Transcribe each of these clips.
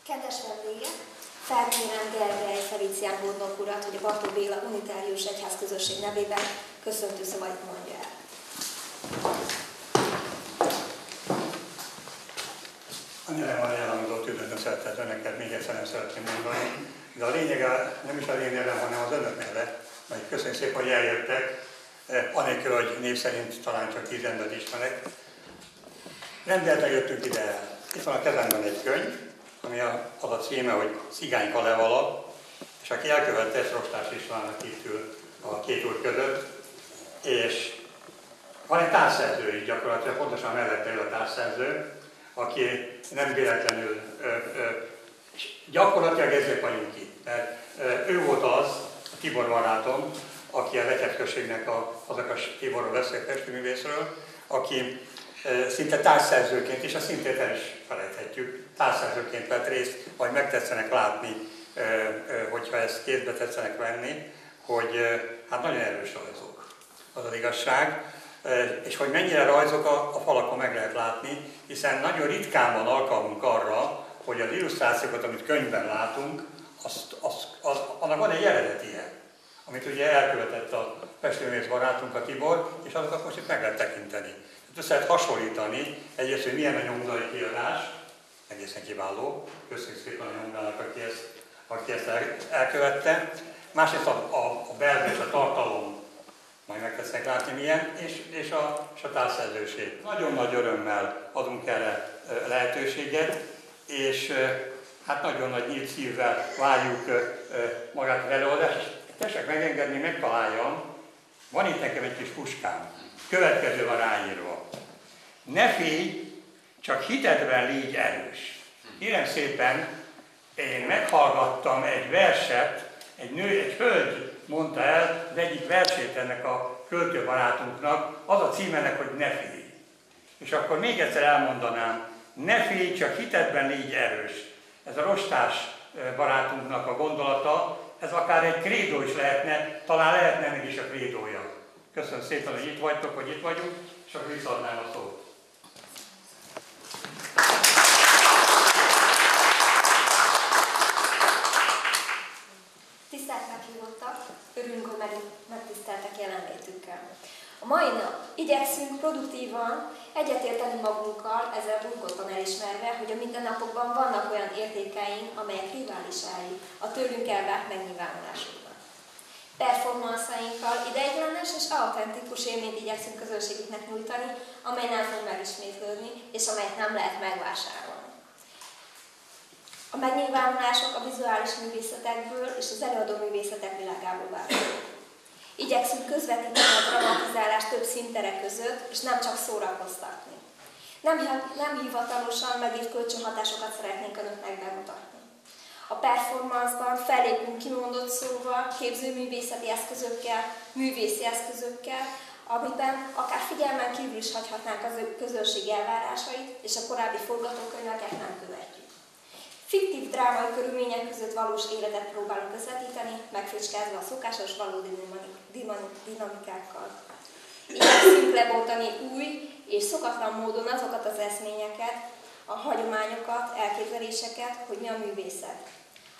Kedves vendégek, felkérem Gergely Felicián Hódnok urat, hogy a Bartók Béla Unitárius Egyházközösség nevében köszöntő szavait mondja el. Annyira van elhangzott, üdvözlöm szeretett önöket, még egyszer nem szeretném mondani. De a lényege nem is az én nevem, hanem az önök neve. Majd köszönjük szépen, hogy eljöttek, anélkül, hogy név szerint talán csak 10 embert ismerek. Rendelten jöttünk ide el. Itt van a kezemben egy könyv, ami az a címe, hogy Cigány Kalevala, és aki elkövette, ezt Rostás Istvánnak itt ül a két úr között, és van egy társszerző is gyakorlatilag, pontosan mellette ül a társszerző, aki nem véletlenül, gyakorlatilag ezért vagyunk itt, mert ő volt az, Tibor barátom, aki a Vegyházközségnek a Fazekas Tiborról beszél, festőművészről, aki szinte társszerzőként, és azt szintén el is felejthetjük, társszerzőként vett részt, vagy megtetszenek látni, hogyha ezt kézbe tetszenek venni, hogy hát nagyon erős rajzok, az az igazság, és hogy mennyire rajzok a falakon meg lehet látni, hiszen nagyon ritkán van alkalmunk arra, hogy az illusztrációkat, amit könyvben látunk, annak van egy eredetie, amit ugye elkövetett a festőművész barátunk, a Tibor, és azokat most itt meg lehet tekinteni. Össze lehet hasonlítani, egyrészt, hogy milyen a nyomdai kiadás, egészen kiváló, köszönjük szépen a nyomdának, aki ezt elkövette. Másrészt a belga és a tartalom, majd megtesznek látni milyen, és a társszerzőség. Nagyon nagy örömmel adunk erre lehetőséget, és hát nagyon nagy nyílt szívvel várjuk magát az előadást, és tessék megengedni, megtaláljam, van itt nekem egy kis puskám, következő van ráírva. Ne félj, csak hitedben légy erős. Kérem szépen, én meghallgattam egy verset, egy hölgy mondta el az egyik versét ennek a költőbarátunknak, az a címe ennek, hogy ne félj. És akkor még egyszer elmondanám, ne félj, csak hitedben légy erős. Ez a Rostás barátunknak a gondolata, ez akár egy krédó is lehetne, talán lehetne ennek is a krédója. Köszönöm szépen, hogy itt vagytok, hogy itt vagyunk, és akkor visszaadnám a szót. Tisztelt meghívottak, örülünk, hogy megtiszteltek jelenlétükkel. A mai nap igyekszünk produktívan egyetérteni magunkkal, ezzel burkoltan elismerve, hogy a mindennapokban vannak olyan értékeink, amelyek riválisái a tőlünk elvárt megnyilvánulásoknak. Performanszainkkal ideiglenes és autentikus élményt igyekszünk közönségüknek nyújtani, amely nem fog megismétlődni, és amelyet nem lehet megvásárolni. A megnyilvánulások a vizuális művészetekből és az előadó művészetek világából válnak. Igyekszünk közvetíteni a dramatizálást több színterek között, és nem csak szórakoztatni. Nem hivatalosan megírt kölcsönhatásokat szeretnénk önöknek bemutatni. A performance-ban fellépünk kimondott szóval, képzőművészeti eszközökkel, művészi eszközökkel, amiben akár figyelmen kívül is hagyhatnánk az közönség elvárásait, és a korábbi forgatókönyveket nem követjük. Fiktív drámai körülmények között valós életet próbálunk közvetíteni, megfricskázva a szokásos valódi dinamikákkal. Igyekszünk lebontani új és szokatlan módon azokat az eszményeket, a hagyományokat, elképzeléseket, hogy mi a művészet.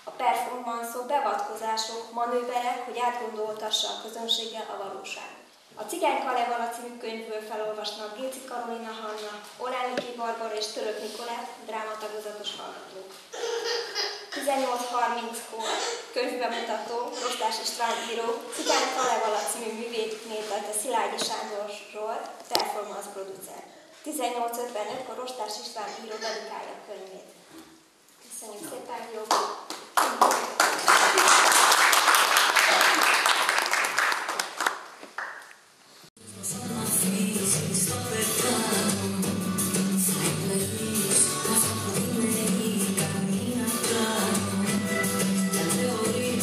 A performanszok, beavatkozások, manőverek, hogy átgondoltassa a közönséggel a valóság. A Cigány Kalevala című könyvből felolvasnak Géci Karolina Hanna, Olányi Barbara és Török Nikolett, drámatagozatos hallgatók. 18:30-kor könyvbemutató, Rostás István író, Cigány Kalevala című művét nézelte Szilágyi Sándor Zsolt, performance producer. 18:55-kor Rostás István író dedikálja a könyvét. Köszönjük szépen, jó! Camina atrás, la teoría.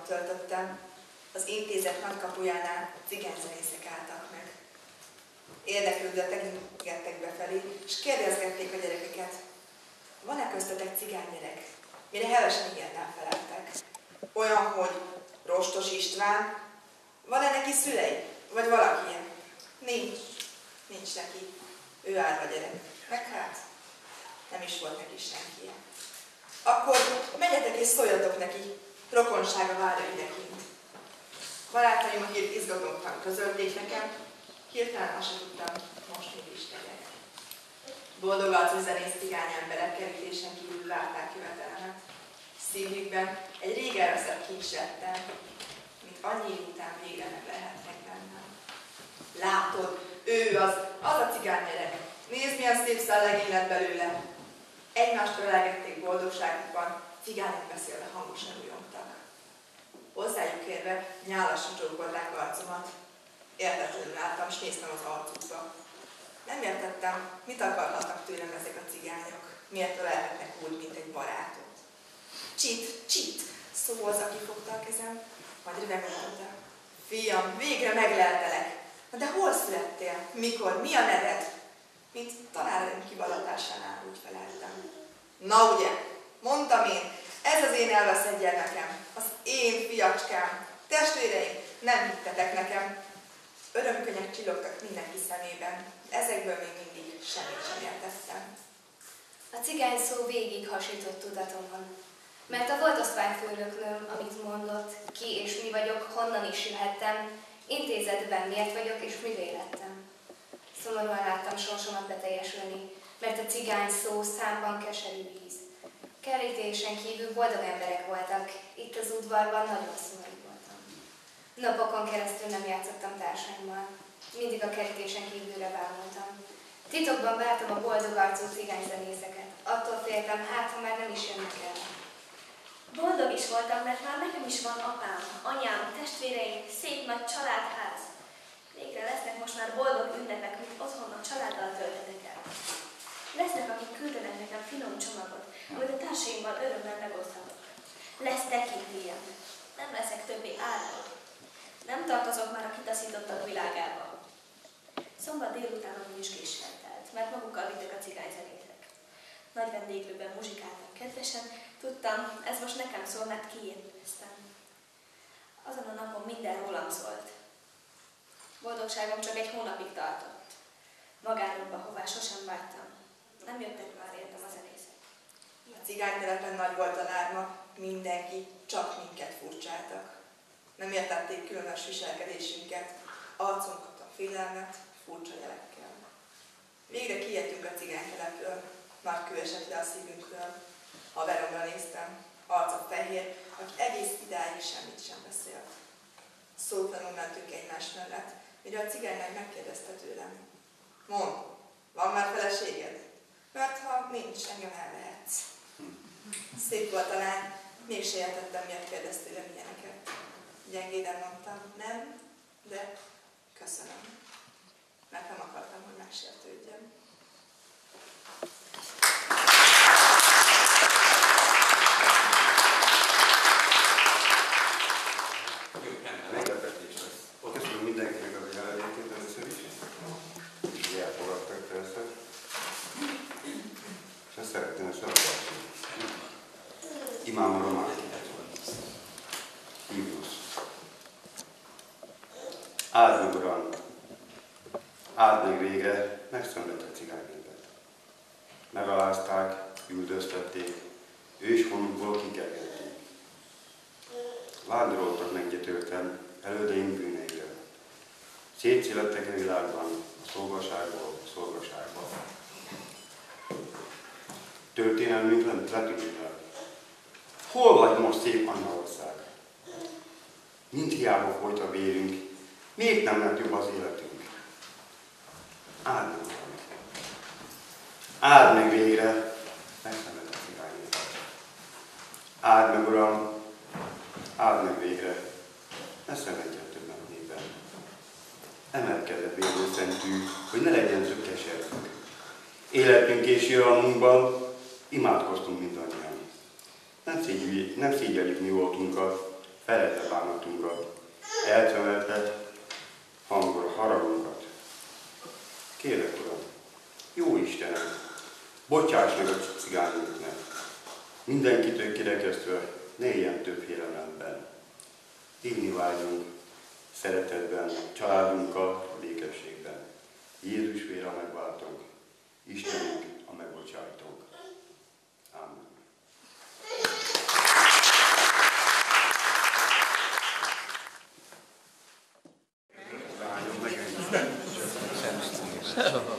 napot töltöttem. Az intézet nagykapujánál cigányzenészek álltak meg. Érdeklődve tekintettek befelé, és kérdezgették a gyerekeket. Van-e köztetek cigánygyerek? Mire hevesen igennel feleltek. Olyan, hogy Rostos István, van-e neki szülei? Vagy valaki ilyen? Nincs neki. Ő árva gyerek. Meg hát, nem is volt neki senki. Akkor menjetek és szóljatok neki, rokonsága várja idekint. Barátaim a hírt izgatottan közölték nekem, hirtelen azt sem tudtam, most mit is tegyek. Boldog arcú zenész cigány emberek kerítésen kívül várták jövetelemet. Szívükben egy rég elveszett kincs lettem, mint annyi év után végre meg lehetnek bennem. Látod, ő az a cigánygyerek. Nézd, milyen szép szellegény lett belőle. Egymást ölelgették boldogságukban, cigányok beszélve hangosan újongtak. Hozzájuk érve nyálasan csókolták arcomat. Értetlenül álltam, s néztem az arcukba. Nem értettem, mit akarhatnak tőlem ezek a cigányok. Miért ölelhetnek úgy, mint egy barátot. Csit, szóval kifogta a kezem, majd rövegben mondta. Fiam, végre megleltelek. De hol születtél? Mikor? Mi a neved? Mint tanáraim kivallatásánál úgy feleltem. Na ugye, mondtam én, ez az én elveszett gyermekem, az én fiacskám, testvéreim, nem hittetek nekem. Örömkönyek csillogtak mindenki szemében, ezekből még mindig semmit sem értettem. A cigány szó végig hasított tudatomon, mert a volt osztályfőnöknőm, amit mondott, ki és mi vagyok, honnan is jöhettem, intézetben miért vagyok és mivé lettem. Szomorúan láttam sorsomat beteljesülni, mert a cigány szó számban keserű víz. Kerítésen kívül boldog emberek voltak, itt az udvarban nagyon szomorú voltam. Napokon keresztül nem játszottam társaimmal, mindig a kerítésen kívülre bámultam. Titokban vártam a boldog arcú cigányzenészeket, attól féltem, hát ha már nem is jönnek el. Boldog is voltam, mert már nekem is van apám, anyám, testvéreim, szép nagy családház. Végre lesznek most már boldog ünnepek, mint otthon a családdal töltetek el. Lesznek, akik küldenek nekem finom csomagot, amit a társaimmal örömmel megoszthatok. Lesz tekintélyem. Nem leszek többé árva. Nem tartozok már a kitaszítottak világába. Szombat délután amúgy is késsel telt, mert magukkal vittek a cigányzenészek. Nagy vendéglőben muzsikáltak kedvesen, tudtam, ez most nekem szól, mert kiérkeztem. Azon a napon minden rólam szólt. Boldogságom csak egy hónapig tartott. Magánokba, hová sosem vágytam. Nem jöttek már értem a zenészek. A cigánytelepen nagy volt a lárma, mindenki, csak minket furcsáltak. Nem értették különös viselkedésünket, arcunkat a félelmet, furcsa jelekkel. Végre kijöttünk a cigánytelepről, nagy kő esett le a szívünkről. Haveromra néztem, arca fehér, aki egész idáig semmit sem beszélt. Szótlanul mentünk egymás mellett, mire a cigánylány megkérdezte tőlem. Mondd, van már feleséged? Mert ha nincs, engem elvehetsz. Szép volt a lány, mégse értettem, miért kérdezt tőlem ilyeneket. Gyengéden mondtam, nem, de köszönöm. Mert nem akartam, hogy megsértődjem. Meglepetés lesz. Köszönöm mindenkinek az jelenlétét először is. És elfogadtak persze. És ezt szeretném sorolni. Imám Román. Hívus. Áld meg, Uram! Áld meg végre, megszönlett a cigánynépet. Megalázták, üldöztették, őshonunkból kikergették. Vándoroltak meggyötörten elődeink bűneire. Szétszélettek a világban, a szolgaságból a szolgaságba. Történelmünk letűnt el. Hol vagy most szép Annaország? Mind hiába folyt a vérünk, miért nem lett jobb az életünk? Áld meg, Uram! Áld meg végre, megszenved a cigánynépet. Áld meg, Uram! Áld meg végre, ne szenvedjen többen a népben. Emelkedett végül szentű, hogy ne legyen zöggesertünk. Életünk és jövelmunkban imádkoztunk mindannyian. Nem szégyeljük mi voltunkat, felejtve bánatunkat, eltemetve haragunkat. Kérlek, Uram, jó Istenem, bocsáss meg a cigányoknak. Mindenkitől kirekesztve ne éljen több félelemben. Élni vágyunk szeretetben, családunkkal, békességben. Jézus vére a megváltónk, Istenünk a megbocsájtónk. Amen. Hello.